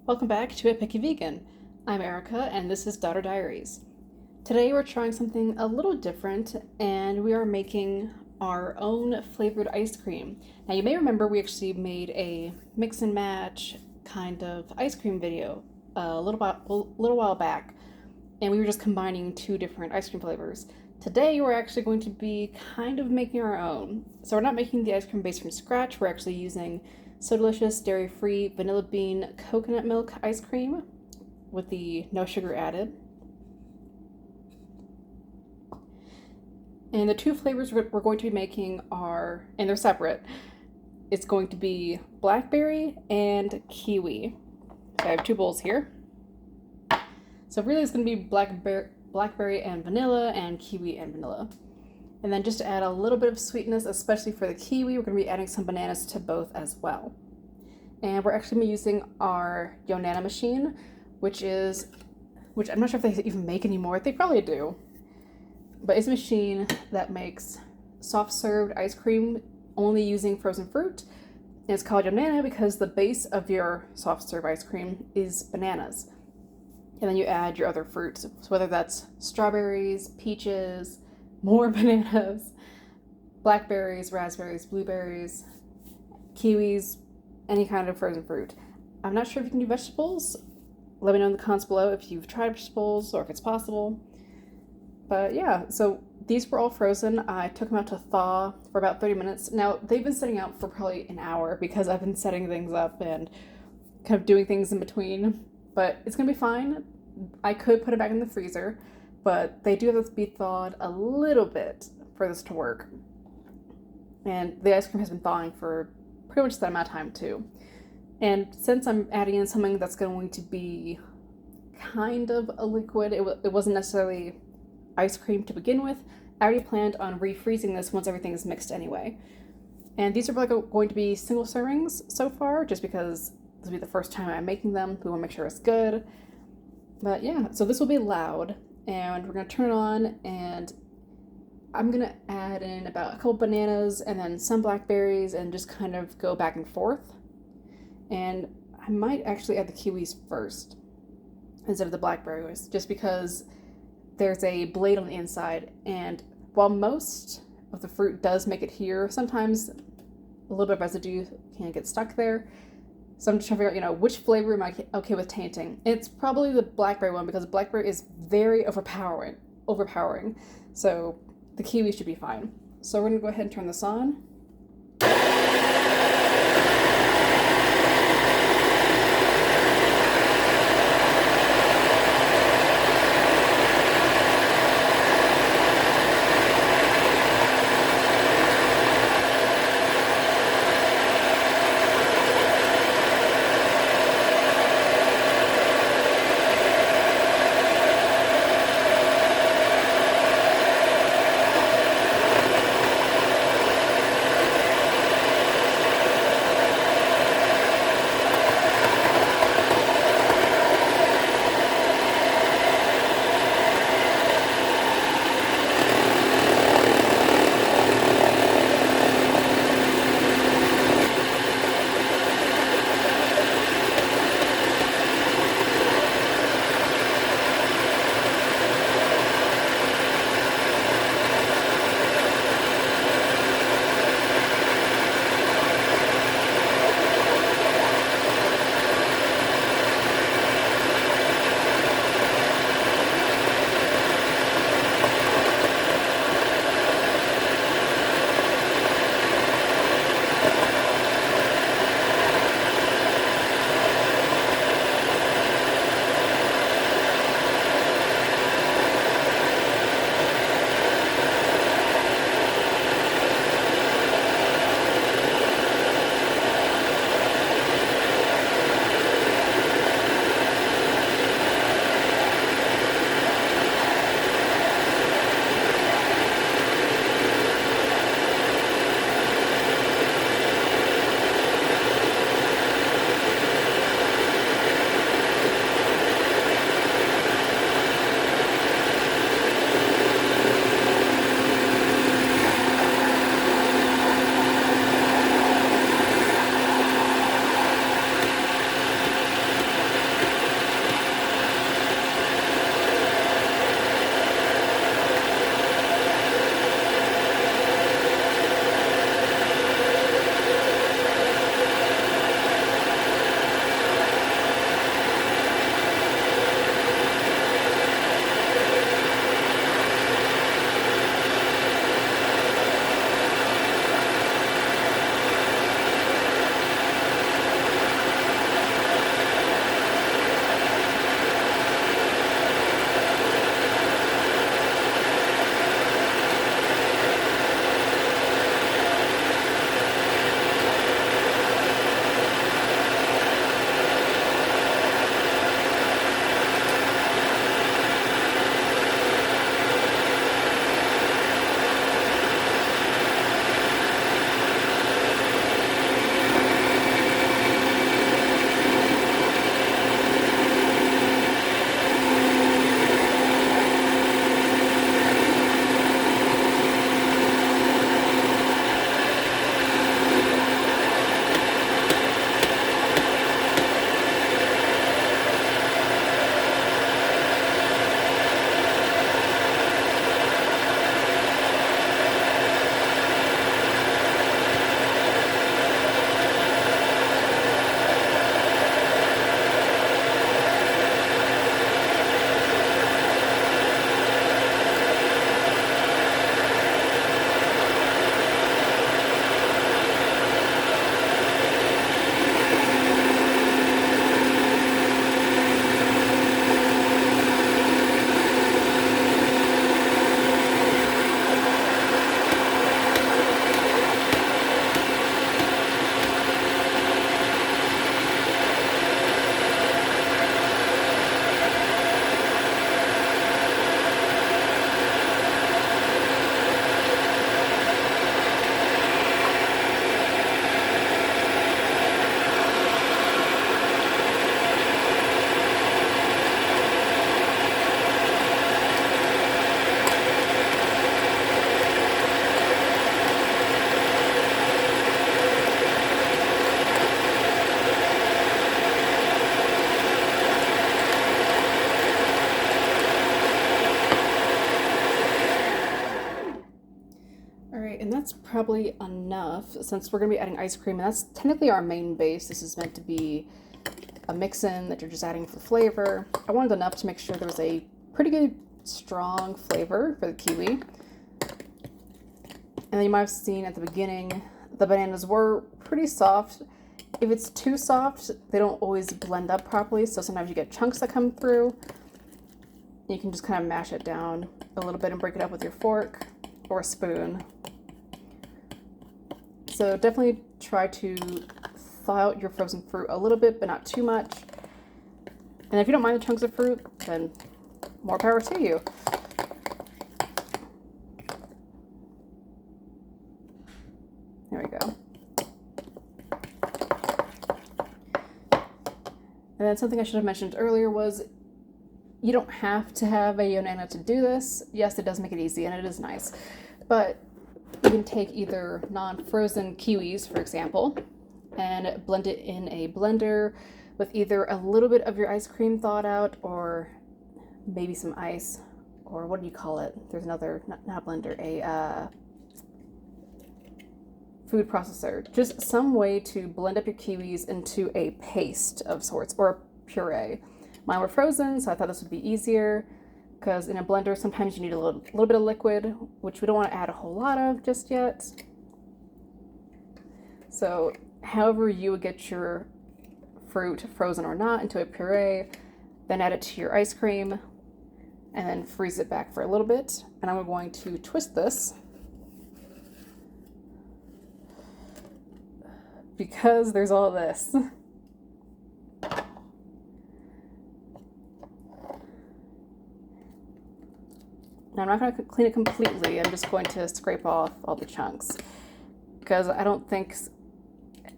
Welcome back to A Picky Vegan. I'm Erica and this is Diaries. Today we're trying something a little different and we are making our own flavored ice cream. Now you may remember we actually made a mix and match kind of ice cream video a little while back, and we were just combining two different ice cream flavors. Today we're actually going to be kind of making our own. So we're not making the ice cream base from scratch, we're actually using So Delicious dairy-free vanilla bean coconut milk ice cream with the no sugar added. And the two flavors we're going to be making are, and they're separate, it's going to be blackberry and kiwi. So I have two bowls here. So really it's going to be blackberry and vanilla and kiwi and vanilla. And then just to add a little bit of sweetness, especially for the kiwi, we're going to be adding some bananas to both as well. And we're actually going to be using our Yonana machine, which I'm not sure if they even make anymore. They probably do. But it's a machine that makes soft served ice cream only using frozen fruit. And it's called Yonana because the base of your soft serve ice cream is bananas. And then you add your other fruits, so whether that's strawberries, peaches, more bananas, blackberries, raspberries, blueberries, kiwis, any kind of frozen fruit. I'm not sure if you can do vegetables. Let me know in the comments below if you've tried vegetables or if it's possible. But yeah, so these were all frozen. I took them out to thaw for about 30 minutes. Now, they've been sitting out for probably an hour because I've been setting things up and kind of doing things in between. But it's gonna be fine. I could put it back in the freezer, but they do have to be thawed a little bit for this to work. And the ice cream has been thawing for pretty much that amount of time too. And since I'm adding in something that's going to be kind of a liquid, it wasn't necessarily ice cream to begin with, I already planned on refreezing this once everything is mixed anyway. And these are probably going to be single servings so far, just because this will be the first time I'm making them. We want to make sure it's good. But yeah, so this will be loud, and we're going to turn it on, and I'm going to add in about a couple bananas and then some blackberries and just kind of go back and forth. And I might actually add the kiwis first instead of the blackberries, just because there's a blade on the inside, and while most of the fruit does make it here, sometimes a little bit of residue can get stuck there. So I'm just trying to figure out, which flavor am I okay with tainting? It's probably the blackberry one because blackberry is very overpowering. So the kiwi should be fine. So we're gonna go ahead and turn this on. that's probably enough since we're going to be adding ice cream, and that's technically our main base. This is meant to be a mix-in that you're just adding for flavor. I wanted enough to make sure there was a pretty good, strong flavor for the kiwi. And then you might have seen at the beginning, the bananas were pretty soft. If it's too soft, they don't always blend up properly, so sometimes you get chunks that come through. You can just kind of mash it down a little bit and break it up with your fork or a spoon. So definitely try to thaw out your frozen fruit a little bit, but not too much. And if you don't mind the chunks of fruit, then more power to you. There we go. And then something I should have mentioned earlier was you don't have to have a Yonana to do this. Yes, it does make it easy and it is nice, but you can take either non-frozen kiwis, for example, and blend it in a blender with either a little bit of your ice cream thawed out or maybe some ice, or what do you call it? There's another, not a blender, a food processor. Just some way to blend up your kiwis into a paste of sorts or a puree. Mine were frozen, so I thought this would be easier because in a blender sometimes you need a little bit of liquid, which we don't want to add a whole lot of just yet. So however you would get your fruit, frozen or not, into a puree, then add it to your ice cream and then freeze it back for a little bit. And I'm going to twist this because there's all this. Now I'm not going to clean it completely, I'm just going to scrape off all the chunks because I don't think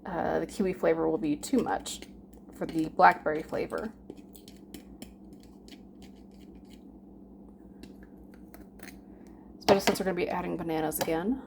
the kiwi flavor will be too much for the blackberry flavor. Especially since we're going to be adding bananas again.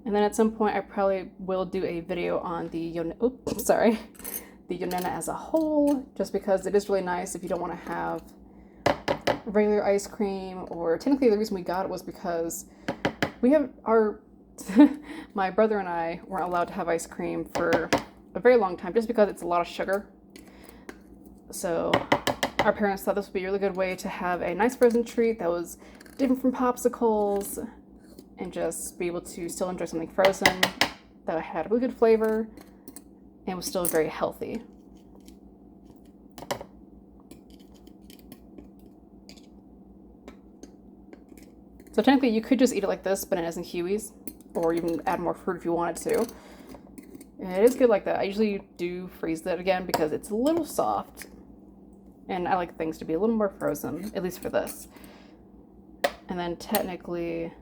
And then at some point I probably will do a video on the the Yonana as a whole, just because it is really nice if you don't want to have regular ice cream, or technically the reason we got it was because we have my brother and I weren't allowed to have ice cream for a very long time just because it's a lot of sugar. So our parents thought this would be a really good way to have a nice frozen treat that was different from popsicles and just be able to still enjoy something frozen that had a really good flavor and was still very healthy. So technically you could just eat it like this, bananas and kiwis, or you can add more fruit if you wanted to. And it is good like that. I usually do freeze that again because it's a little soft and I like things to be a little more frozen, at least for this. And then technically,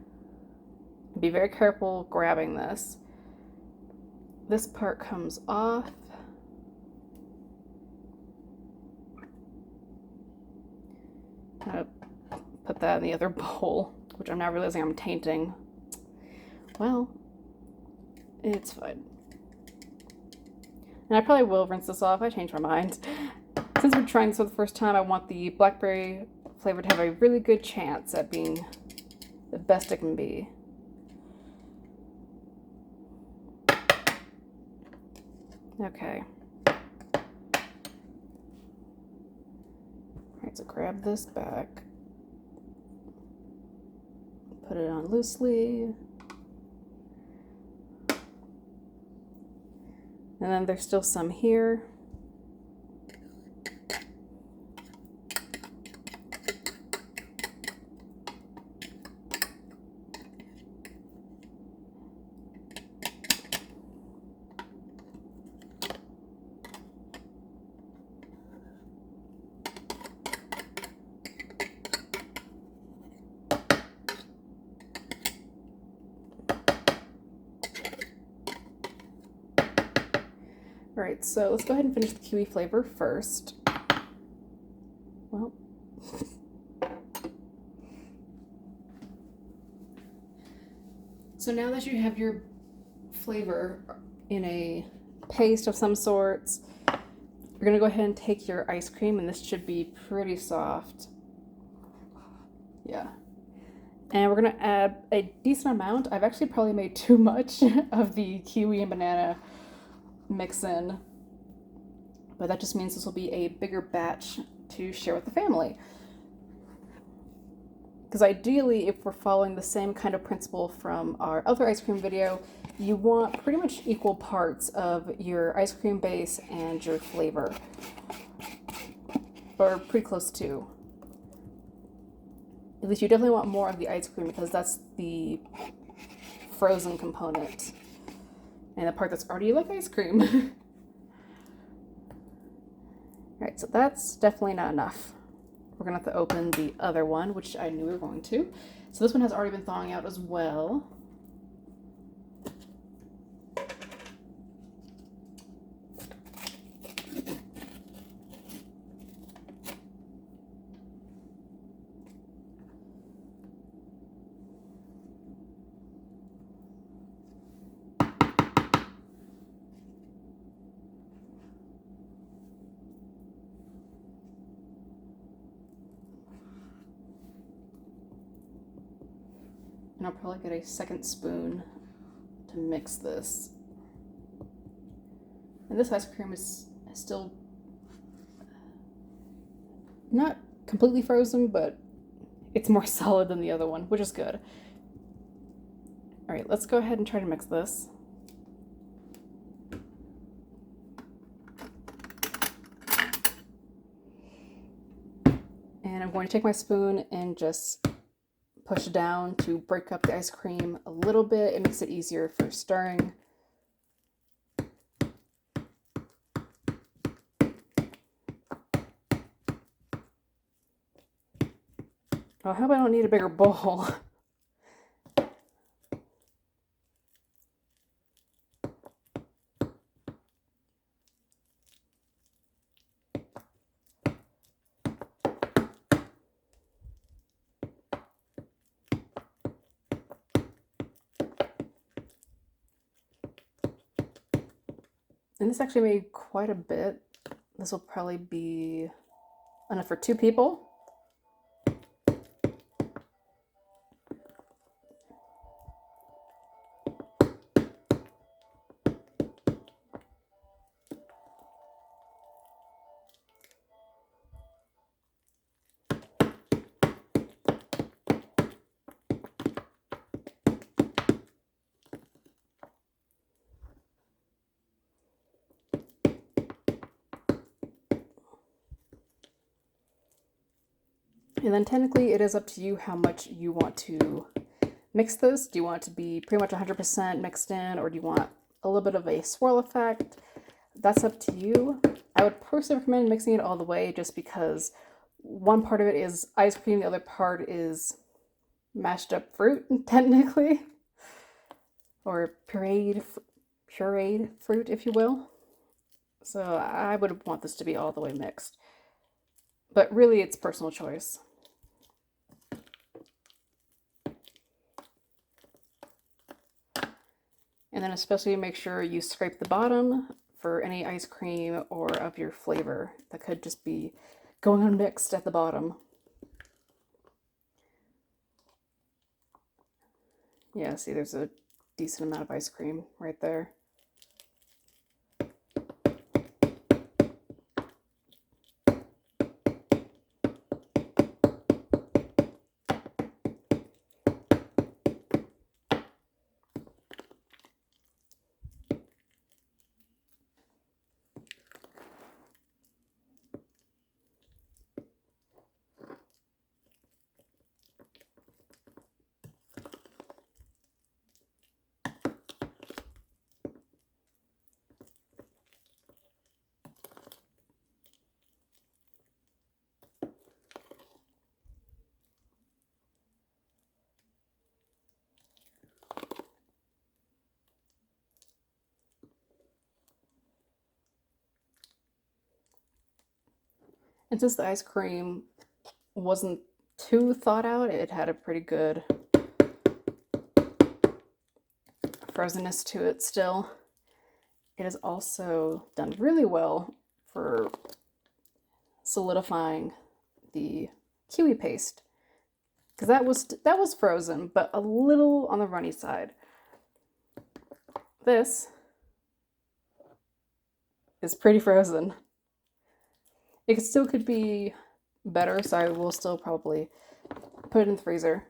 be very careful grabbing this. This part comes off. I'm gonna put that in the other bowl, which I'm now realizing I'm tainting. Well, it's fine. And I probably will rinse this off. I changed my mind. Since we're trying this for the first time, I want the blackberry flavor to have a really good chance at being the best it can be. Okay. Alright, so grab this back. Put it on loosely. And then there's still some here. All right, so let's go ahead and finish the kiwi flavor first. Well, so now that you have your flavor in a paste of some sorts, You're gonna go ahead and take your ice cream, and this should be pretty soft. Yeah. And we're gonna add a decent amount. I've actually probably made too much of the kiwi and banana mix in, but that just means this will be a bigger batch to share with the family. Because ideally, if we're following the same kind of principle from our other ice cream video, you want pretty much equal parts of your ice cream base and your flavor, or pretty close to. At least you definitely want more of the ice cream because that's the frozen component and the part that's already like ice cream. Alright, so that's definitely not enough. We're gonna have to open the other one, which I knew we were going to. So this one has already been thawing out as well. And I'll probably get a second spoon to mix this. And this ice cream is still not completely frozen, but it's more solid than the other one, which is good. All right, let's go ahead and try to mix this. And I'm going to take my spoon and just push down to break up the ice cream a little bit. It makes it easier for stirring. Oh, I hope I don't need a bigger bowl. And this actually made quite a bit. This will probably be enough for 2 people. And then technically it is up to you how much you want to mix this. Do you want it to be pretty much 100% mixed in, or do you want a little bit of a swirl effect? That's up to you. I would personally recommend mixing it all the way just because one part of it is ice cream, the other part is mashed up fruit, technically. Or pureed fruit, if you will. So I would want this to be all the way mixed. But really, it's personal choice. And then especially make sure you scrape the bottom for any ice cream or of your flavor that could just be going unmixed at the bottom. Yeah, see, there's a decent amount of ice cream right there. And since the ice cream wasn't too thought out, it had a pretty good frozenness to it still. It is also done really well for solidifying the kiwi paste, because that was frozen, but a little on the runny side. This is pretty frozen. It still could be better, so I will still probably put it in the freezer.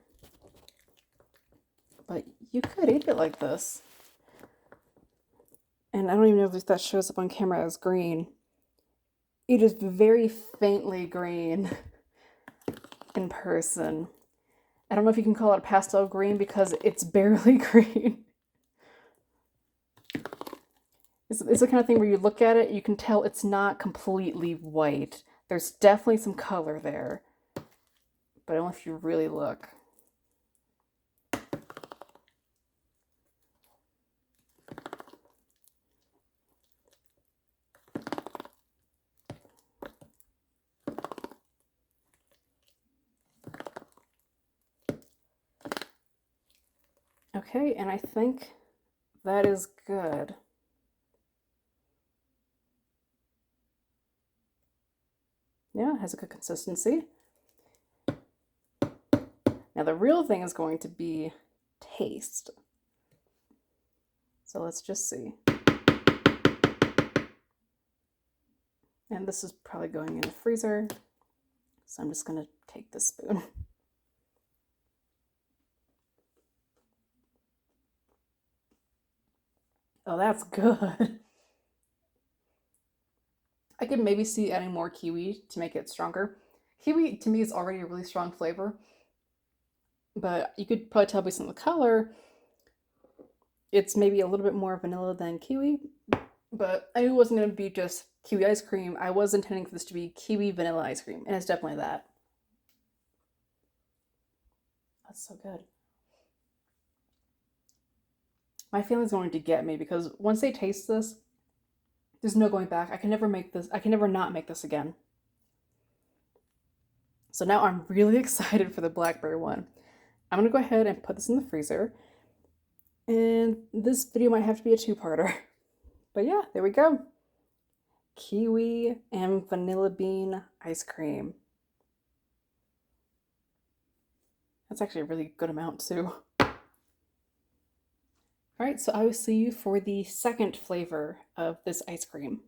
But you could eat it like this. And I don't even know if that shows up on camera as green. It is very faintly green in person. I don't know if you can call it a pastel green because it's barely green. It's the kind of thing where you look at it, you can tell it's not completely white. There's definitely some color there, but only if you really look. Okay, and I think that is good. Yeah, it has a good consistency. Now the real thing is going to be taste. So let's just see. And this is probably going in the freezer. So I'm just gonna take this spoon. Oh, that's good. I could maybe see adding more kiwi to make it stronger. Kiwi to me is already a really strong flavor, but you could probably tell based on the color, it's maybe a little bit more vanilla than kiwi, but I knew it wasn't going to be just kiwi ice cream. I was intending for this to be kiwi vanilla ice cream, and it's definitely that. That's so good. My family's going to get me because once they taste this, there's no going back. I can never make this. I can never not make this again. So now I'm really excited for the blackberry one. I'm going to go ahead and put this in the freezer. And this video might have to be a two-parter. But yeah, there we go. Kiwi and vanilla bean ice cream. That's actually a really good amount too. All right, so I will see you for the second flavor of this ice cream.